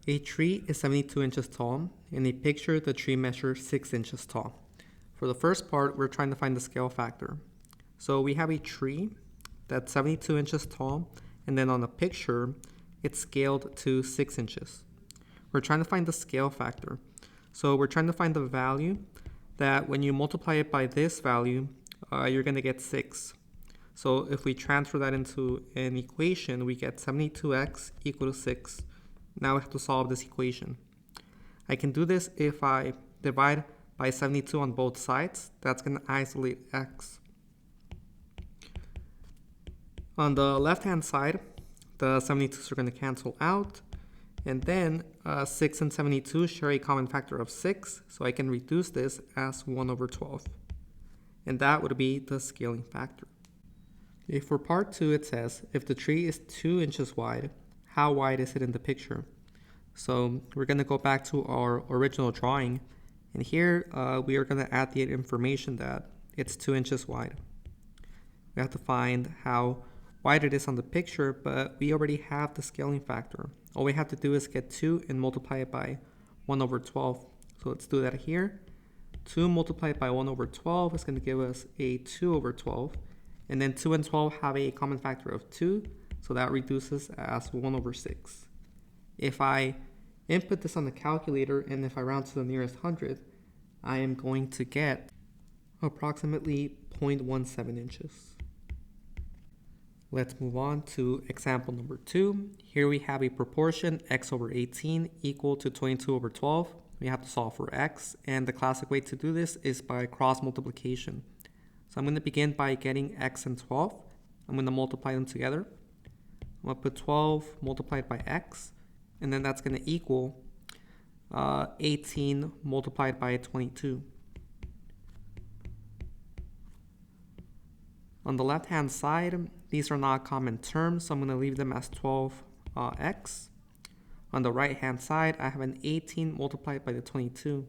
A tree is 72 inches tall. In a picture, the tree measures 6 inches tall. For the first part, we're trying to find the scale factor. So we have a tree that's 72 inches tall, and then on the picture, it's scaled to 6 inches. We're trying to find the scale factor. So we're trying to find the value that when you multiply it by this value, you're going to get 6. So if we transfer that into an equation, we get 72x equal to 6. Now we have to solve this equation. I can do this if I divide by 72 on both sides. That's going to isolate x. On the left-hand side, the 72s are going to cancel out. And then 6 and 72 share a common factor of 6. So I can reduce this as 1 over 12. And that would be the scaling factor. Okay, for part 2, it says, if the tree is 2 inches wide, how wide is it in the picture? So we're going to go back to our original drawing. And here we are going to add the information that it's 2 inches wide. We have to find how wide it is on the picture, but we already have the scaling factor. All we have to do is get 2 and multiply it by 1 over 12. So let's do that here. 2 multiplied by 1 over 12 is going to give us a 2 over 12. And then 2 and 12 have a common factor of 2, so that reduces as 1 over 6. If I input this on the calculator and if I round to the nearest hundredth, I am going to get approximately 0.17 inches. Let's move on to example number 2. Here we have a proportion x over 18 equal to 22 over 12. We have to solve for x, and the classic way to do this is by cross multiplication. So I'm going to begin by getting x and 12. I'm going to multiply them together. I'm going to put 12 multiplied by x, and then that's going to equal 18 multiplied by 22. On the left-hand side, these are not common terms, so I'm going to leave them as 12x. On the right-hand side, I have an 18 multiplied by the 22.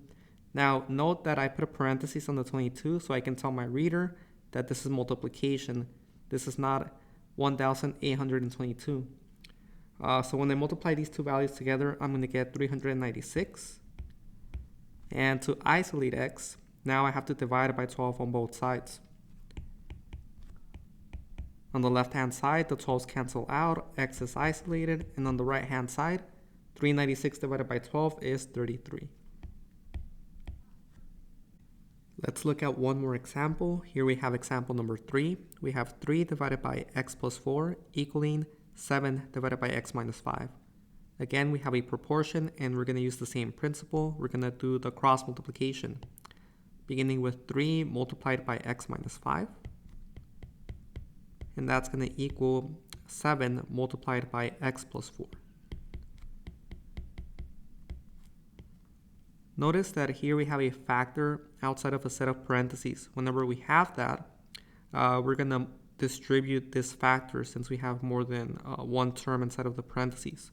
Now, note that I put a parenthesis on the 22 so I can tell my reader that this is multiplication. This is not 1,822. So when I multiply these two values together, I'm going to get 396. And to isolate x, now I have to divide it by 12 on both sides. On the left-hand side, the 12s cancel out, x is isolated, and on the right-hand side, 396 divided by 12 is 33. Let's look at one more example. Here we have example number 3. We have 3 divided by x plus 4 equaling 7 divided by x minus 5. Again, we have a proportion, and we're going to use the same principle. We're going to do the cross multiplication, beginning with 3 multiplied by x minus 5. And that's going to equal 7 multiplied by x plus 4. Notice that here we have a factor outside of a set of parentheses. Whenever we have that, we're going to distribute this factor since we have more than one term inside of the parentheses.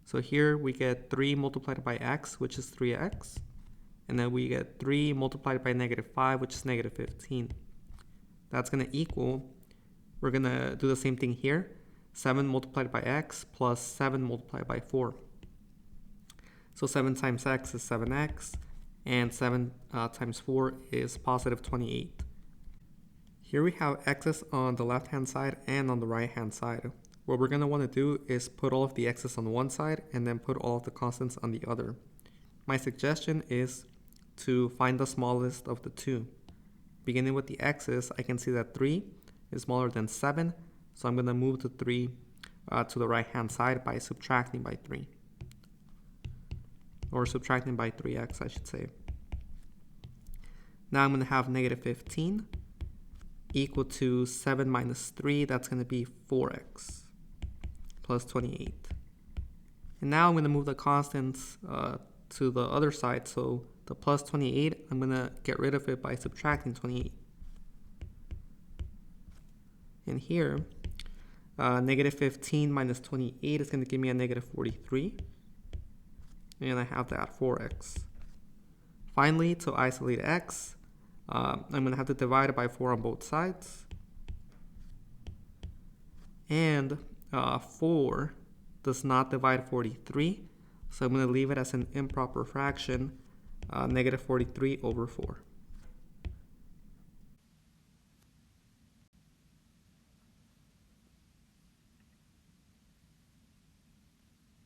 So here we get 3 multiplied by x, which is 3x. And then we get 3 multiplied by negative 5, which is negative 15. That's going to equal, we're going to do the same thing here, 7 multiplied by x plus 7 multiplied by 4. So 7 times x is 7x, and 7 times 4 is positive 28. Here we have x's on the left-hand side and on the right-hand side. What we're going to want to do is put all of the x's on one side and then put all of the constants on the other. My suggestion is to find the smallest of the two. Beginning with the x's, I can see that 3 is smaller than 7, so I'm going to move the 3 to the right-hand side by subtracting by 3. Or subtracting by 3x, I should say. Now I'm going to have negative 15 equal to 7 minus 3. That's going to be 4x plus 28. And now I'm going to move the constants to the other side. So the plus 28, I'm going to get rid of it by subtracting 28. And here, negative 15 minus 28 is going to give me a negative 43. And I have that 4x. Finally, to isolate x, I'm going to have to divide it by 4 on both sides. And 4 does not divide 43. So I'm going to leave it as an improper fraction, negative 43 over 4.